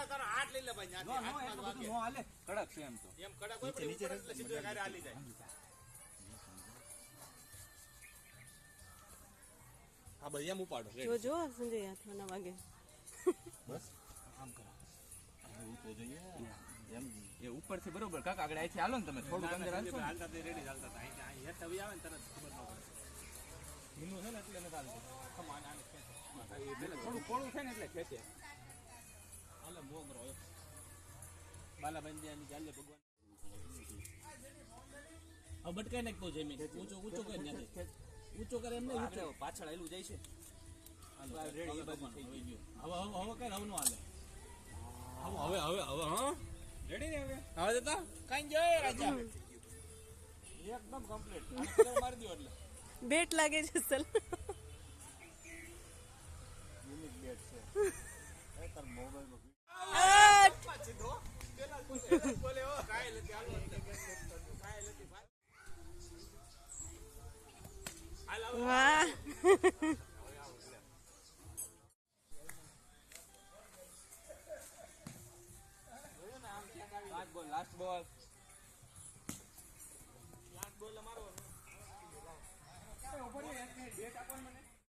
તારો હાથ લઈ લે ભાઈ ન્યાથી નો હાલે કડક છે એમ તો એમ કડક હોય પણ ઉપર એટલે સીધો ઘરે હાલી જાય હા ભાઈ એમ ઉપાડો જો સંજય હાથ ના વાગે બસ આમ કરો તો જોઈએ એમ એ ઉપર થી બરોબર કાકા આગળ અહીંથી હાલો ને તમે થોડું અંદર હાલશો હાલતા તે રેડી હાલતા હતા અહીં હેઠ આવી આવે ને તરત ખબર ન પડે ધીનું છે ને એટલે નથી હાલતું કમાન આને ખેંચે થોડું કોળું છે ને એટલે ખેંચે હાલે મોગરો બાલા બંદિયાની ચાલે ભગવાન હવે બટકાઈ નાખ તો જમીન ઊંચો કરે ને ઊંચો કરે એમ નહીં ઊંચો પાછળ આયલું જાય છે રેડી એ બાજુ થઈ ગયું હવે કઈ રવ નો હાલે હવે હા રેડી ને હવે હવે જતા કઈ જોય રાજા એકદમ કમ્પ્લીટ આને કલર મારી દો એટલે બેટ લાગે છે સલ યુનિક બેટ છે એ તાર મોબાઈલ માં સીધો પેલા બોલે ઓ કાઈ નથી હાલો કાઈ નથી ભાઈ વાહ લાસ્ટ બોલ મારો ઉપર બેટ આપો મને